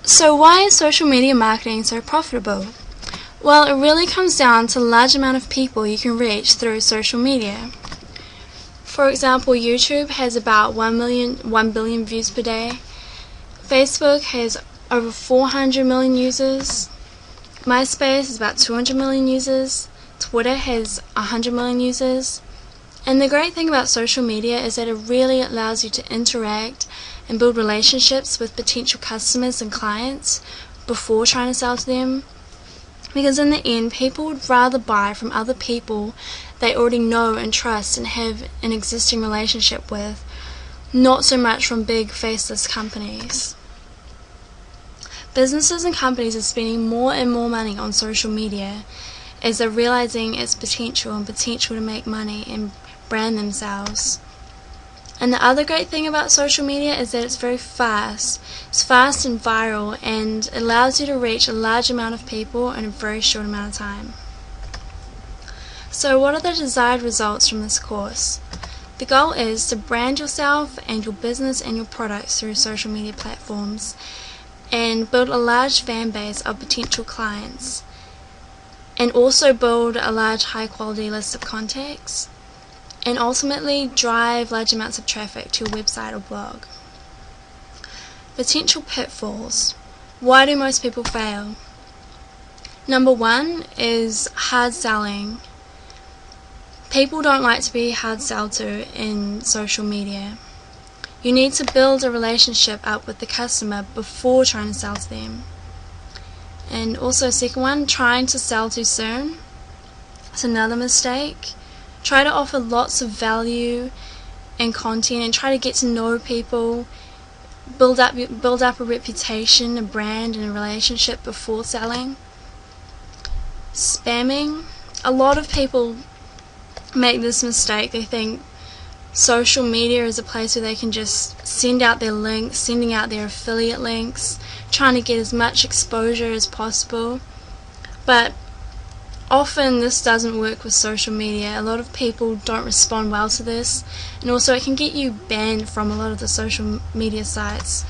So why is social media marketing so profitable? Well, it really comes down to the large amount of people you can reach through social media. For example, YouTube has about 1 billion views per day. Facebook has over 400 million users. MySpace has about 200 million users. Twitter has 100 million users. And the great thing about social media is that it really allows you to interact and build relationships with potential customers and clients before trying to sell to them. Because in the end, people would rather buy from other people they already know and trust and have an existing relationship with, not so much from big faceless companies. Businesses and companies are spending more and more money on social media as they're realizing its potential and potential to make money and brand themselves. And the other great thing about social media is that it's very fast. It's fast and viral, and it allows you to reach a large amount of people in a very short amount of time. So what are the desired results from this course? The goal is to brand yourself and your business and your products through social media platforms and build a large fan base of potential clients, and also build a large high quality list of contacts, and ultimately drive large amounts of traffic to your website or blog. Potential pitfalls. Why do most people fail? Number one is hard selling. People don't like to be hard sold to in social media. You need to build a relationship up with the customer before trying to sell to them. And also, second one, trying to sell too soon. It's another mistake. Try to offer lots of value and content and try to get to know people, build up a reputation, a brand and a relationship before selling. Spamming. A lot of people make this mistake. They think social media is a place where they can just send out their links, sending out their affiliate links, trying to get as much exposure as possible. But often this doesn't work with social media. A lot of people don't respond well to this, and also it can get you banned from a lot of the social media sites.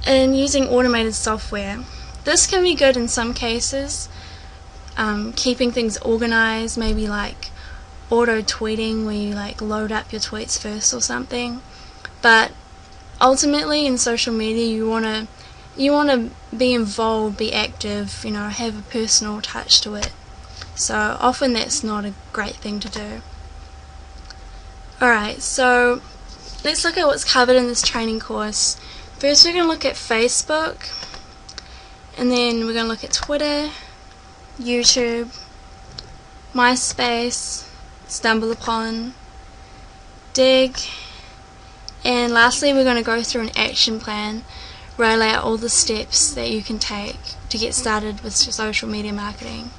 And using automated software. This can be good in some cases, keeping things organized, maybe like auto tweeting where you like load up your tweets first or something. But ultimately in social media you want to be involved, be active, have a personal touch to it. So often that's not a great thing to do. Alright, so let's look at what's covered in this training course. First we're going to look at Facebook, and then we're going to look at Twitter, YouTube, MySpace, StumbleUpon, Dig, and lastly we're going to go through an action plan where I lay out all the steps that you can take to get started with social media marketing.